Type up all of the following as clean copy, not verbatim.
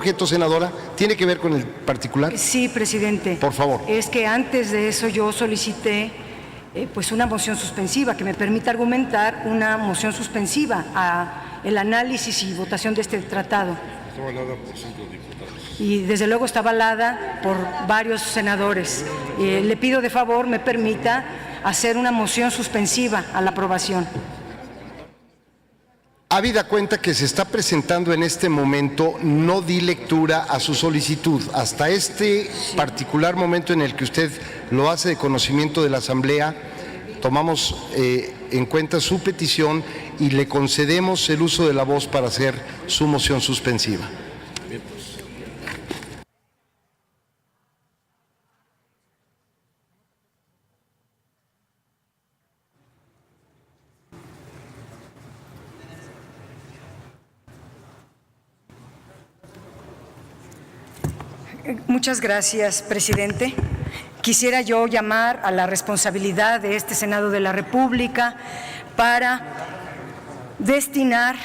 objeto, senadora? ¿Tiene que ver con el particular? Sí, presidente. Por favor. Es que antes de eso yo solicité pues una moción suspensiva que me permita argumentar una moción suspensiva a el análisis y votación de este tratado. Está avalada por 5 diputados. Y desde luego está avalada por varios senadores. Le pido de favor me permita hacer una moción suspensiva a la aprobación. Habida cuenta que se está presentando en este momento, no di lectura a su solicitud. Hasta este particular momento en el que usted lo hace de conocimiento de la Asamblea, tomamos en cuenta su petición y le concedemos el uso de la voz para hacer su moción suspensiva. Muchas gracias, presidente. Quisiera yo llamar a la responsabilidad de este Senado de la República para destinar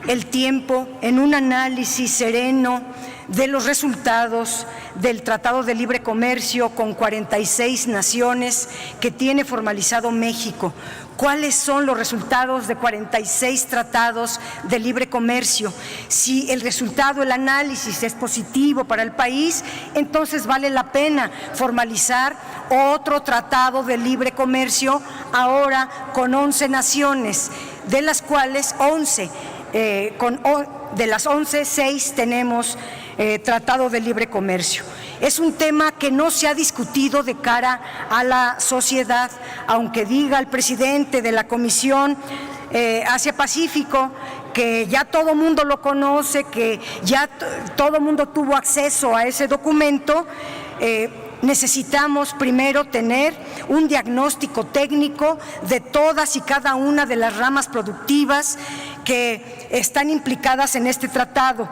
el tiempo en un análisis sereno de los resultados del Tratado de Libre Comercio con 46 naciones que tiene formalizado México. ¿Cuáles son los resultados de 46 tratados de libre comercio? Si el resultado, el análisis es positivo para el país, entonces vale la pena formalizar otro tratado de libre comercio ahora con 11 naciones, de las cuales 11, de las 11, 6 tenemos tratado de libre comercio. Es un tema que no se ha discutido de cara a la sociedad, aunque diga el presidente de la Comisión Asia-Pacífico que ya todo mundo lo conoce, que ya todo mundo tuvo acceso a ese documento. Necesitamos primero tener un diagnóstico técnico de todas y cada una de las ramas productivas que están implicadas en este tratado.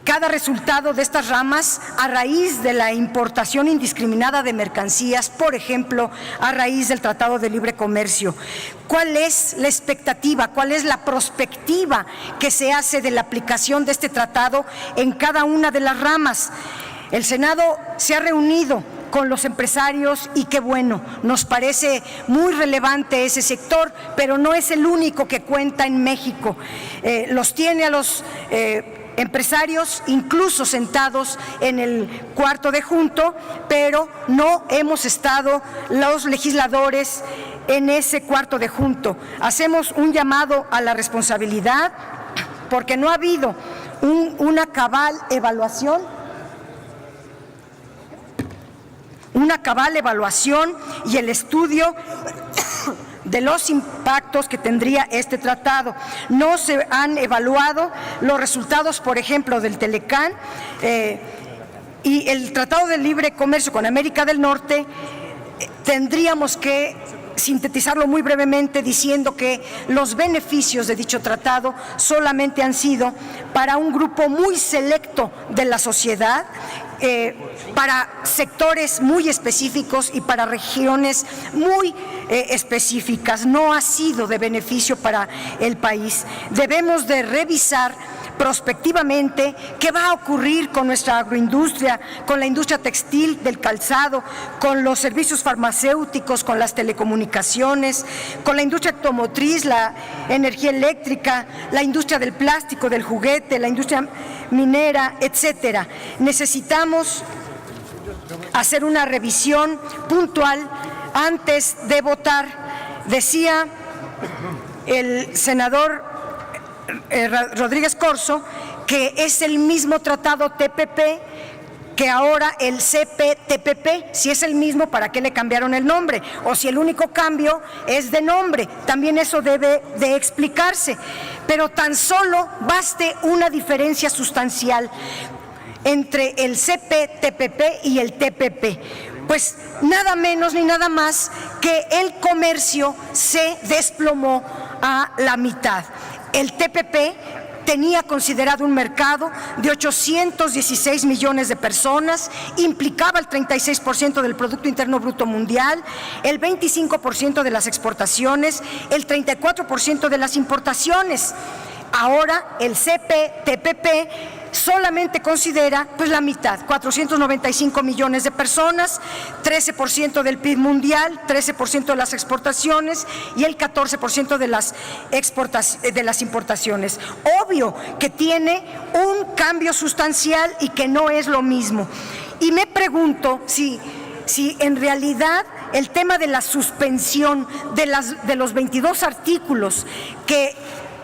Cada resultado de estas ramas a raíz de la importación indiscriminada de mercancías, por ejemplo, a raíz del Tratado de Libre Comercio. ¿Cuál es la expectativa, cuál es la prospectiva que se hace de la aplicación de este tratado en cada una de las ramas? El Senado se ha reunido con los empresarios y qué bueno, nos parece muy relevante ese sector, pero no es el único que cuenta en México. Los tiene a los empresarios incluso sentados en el cuarto de junto, pero no hemos estado los legisladores en ese cuarto de junto. Hacemos un llamado a la responsabilidad porque no ha habido una cabal evaluación y el estudio de los impactos que tendría este tratado. No se han evaluado los resultados, por ejemplo, del Telecán y el Tratado de Libre Comercio con América del Norte. Tendríamos que sintetizarlo muy brevemente diciendo que los beneficios de dicho tratado solamente han sido para un grupo muy selecto de la sociedad, para sectores muy específicos y para regiones muy específicas. No ha sido de beneficio para el país. Debemos de revisar prospectivamente qué va a ocurrir con nuestra agroindustria, con la industria textil, del calzado, con los servicios farmacéuticos, con las telecomunicaciones, con la industria automotriz, la energía eléctrica, la industria del plástico, del juguete, la industria minera, etcétera. Necesitamos hacer una revisión puntual antes de votar. Decía el senador Rodríguez Corzo que es el mismo tratado TPP que ahora el CPTPP. Si es el mismo, ¿para qué le cambiaron el nombre? O si el único cambio es de nombre, también eso debe de explicarse. Pero tan solo baste una diferencia sustancial entre el CPTPP y el TPP. Pues nada menos ni nada más que el comercio se desplomó a la mitad. El TPP tenía considerado un mercado de 816 millones de personas, implicaba el 36% del Producto Interno Bruto Mundial, el 25% de las exportaciones, el 34% de las importaciones. Ahora el CPTPP solamente considera pues la mitad, 495 millones de personas, 13% del PIB mundial, 13% de las exportaciones y el 14% de las importaciones. Obvio que tiene un cambio sustancial y que no es lo mismo. Y me pregunto si en realidad el tema de la suspensión de los 22 artículos que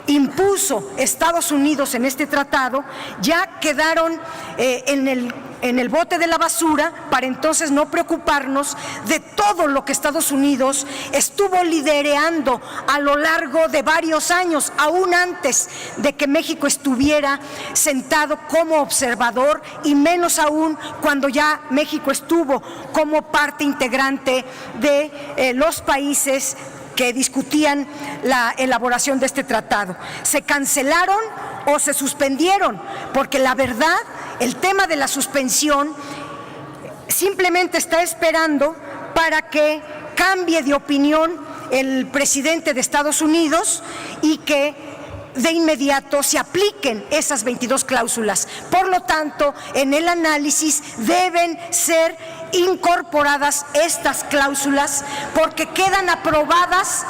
impuso Estados Unidos en este tratado ya quedaron en el bote de la basura, para entonces no preocuparnos de todo lo que Estados Unidos estuvo liderando a lo largo de varios años, aún antes de que México estuviera sentado como observador y menos aún cuando ya México estuvo como parte integrante de los países que discutían la elaboración de este tratado. Se cancelaron o se suspendieron, porque la verdad, el tema de la suspensión simplemente está esperando para que cambie de opinión el presidente de Estados Unidos y que de inmediato se apliquen esas 22 cláusulas. Por lo tanto, en el análisis deben ser incorporadas estas cláusulas porque quedan aprobadas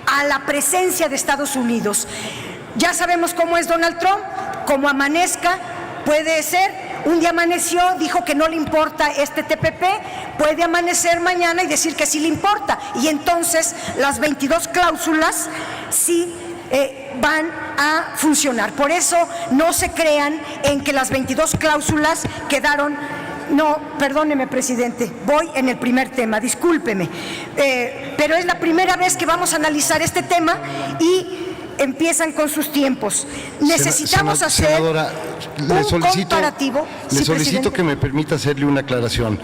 a la presencia de Estados Unidos. Ya sabemos cómo es Donald Trump, como amanezca, puede ser, un día amaneció, dijo que no le importa este TPP, puede amanecer mañana y decir que sí le importa, y entonces las 22 cláusulas sí van a funcionar. Por eso no se crean en que las 22 cláusulas quedaron. No, perdóneme, presidente, voy en el primer tema, discúlpeme, pero es la primera vez que vamos a analizar este tema y empiezan con sus tiempos. Necesitamos hacer senadora, un comparativo. Le Sí, solicito presidente. que me permita hacerle una aclaración.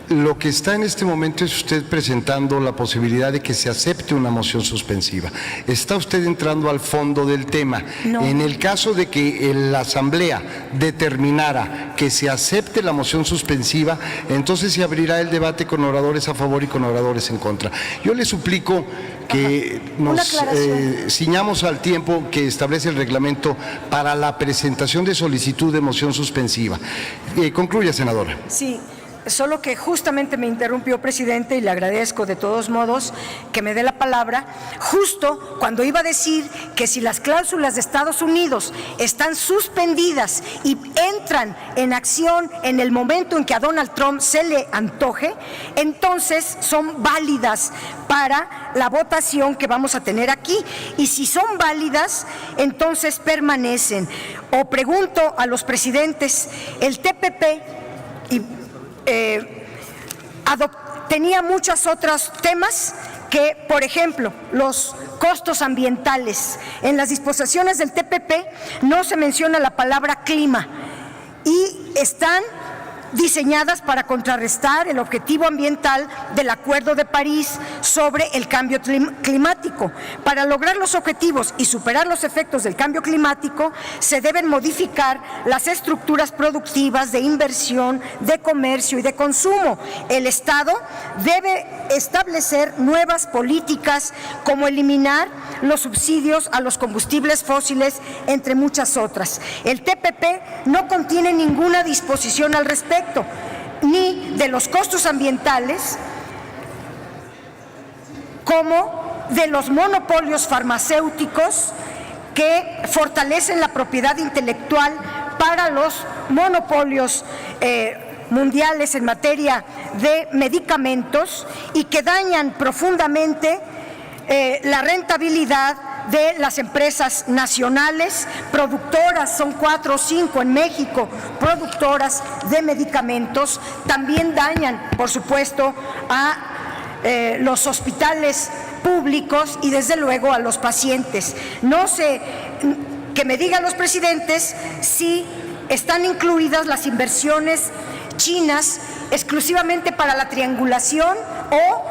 Lo que está en este momento es usted presentando la posibilidad de que se acepte una moción suspensiva. Está usted entrando al fondo del tema. No. En el caso de que la Asamblea determinara que se acepte la moción suspensiva, entonces se abrirá el debate con oradores a favor y con oradores en contra. Yo le suplico que Una nos aclaración. ciñamos al tiempo que establece el reglamento para la presentación de solicitud de moción suspensiva. Concluya, senadora. Sí. Solo que justamente me interrumpió, presidente, y le agradezco de todos modos que me dé la palabra, justo cuando iba a decir que si las cláusulas de Estados Unidos están suspendidas y entran en acción en el momento en que a Donald Trump se le antoje, entonces son válidas para la votación que vamos a tener aquí. Y si son válidas, entonces permanecen. O pregunto a los presidentes, el TPP tenía muchos otros temas que, por ejemplo, los costos ambientales. En las disposiciones del TPP no se menciona la palabra clima y están diseñadas para contrarrestar el objetivo ambiental del Acuerdo de París sobre el cambio climático. Para lograr los objetivos y superar los efectos del cambio climático, se deben modificar las estructuras productivas de inversión, de comercio y de consumo. El Estado debe establecer nuevas políticas como eliminar los subsidios a los combustibles fósiles, entre muchas otras. El TPP no contiene ninguna disposición al respecto, ni de los costos ambientales, como de los monopolios farmacéuticos que fortalecen la propiedad intelectual para los monopolios mundiales en materia de medicamentos y que dañan profundamente la rentabilidad de las empresas nacionales, productoras, son 4 o 5 en México, productoras de medicamentos. También dañan, por supuesto, a los hospitales públicos y desde luego a los pacientes. No sé, que me digan los presidentes si están incluidas las inversiones chinas exclusivamente para la triangulación o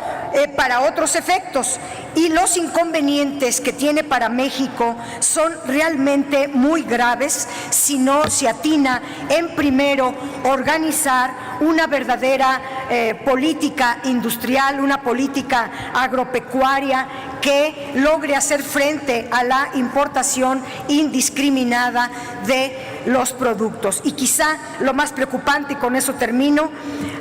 para otros efectos. Y los inconvenientes que tiene para México son realmente muy graves si no se atina en primero organizar una verdadera política industrial, una política agropecuaria que logre hacer frente a la importación indiscriminada de los productos. Y quizá lo más preocupante, y con eso termino,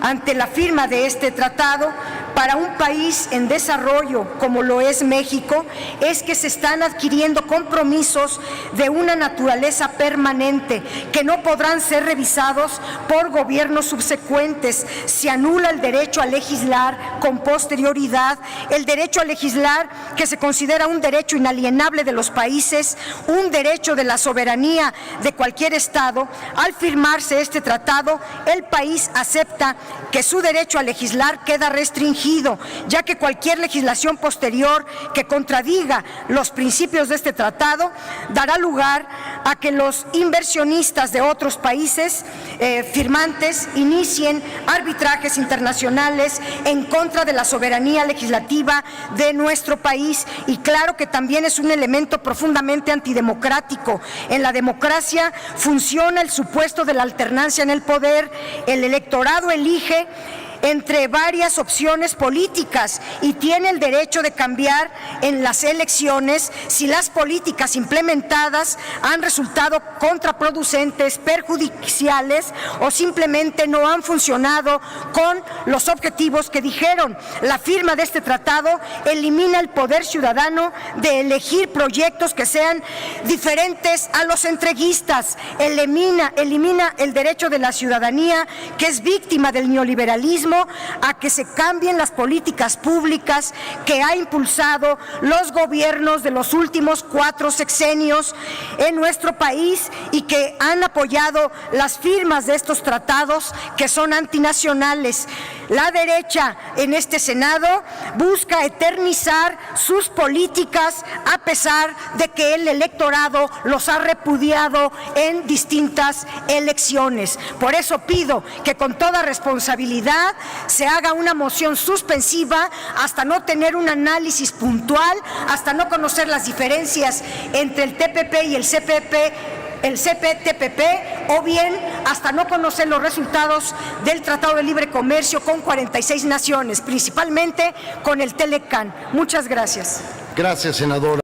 ante la firma de este tratado, para un país en desarrollo como lo es México, es que se están adquiriendo compromisos de una naturaleza permanente que no podrán ser revisados por gobiernos subsecuentes. Se anula el derecho a legislar con posterioridad, el derecho a legislar que se considera un derecho inalienable de los países, un derecho de la soberanía de cualquier Estado. Al firmarse este tratado, el país acepta que su derecho a legislar queda restringido, ya que cualquier legislación posterior que contradiga los principios de este tratado dará lugar a que los inversionistas de otros países firmantes inicien arbitrajes internacionales en contra de la soberanía legislativa de nuestro país. Y claro que también es un elemento profundamente antidemocrático. En la democracia funciona el supuesto de la alternancia en el poder. El electorado elige entre varias opciones políticas y tiene el derecho de cambiar en las elecciones si las políticas implementadas han resultado contraproducentes, perjudiciales o simplemente no han funcionado con los objetivos que dijeron. La firma de este tratado elimina el poder ciudadano de elegir proyectos que sean diferentes a los entreguistas, elimina el derecho de la ciudadanía, que es víctima del neoliberalismo, a que se cambien las políticas públicas que ha impulsado los gobiernos de los últimos 4 sexenios en nuestro país y que han apoyado las firmas de estos tratados que son antinacionales. La derecha en este Senado busca eternizar sus políticas a pesar de que el electorado los ha repudiado en distintas elecciones. Por eso pido que con toda responsabilidad se haga una moción suspensiva hasta no tener un análisis puntual, hasta no conocer las diferencias entre el TPP y el CPTPP, o bien hasta no conocer los resultados del Tratado de Libre Comercio con 46 naciones, principalmente con el Telecán. Muchas gracias. Gracias, senadora.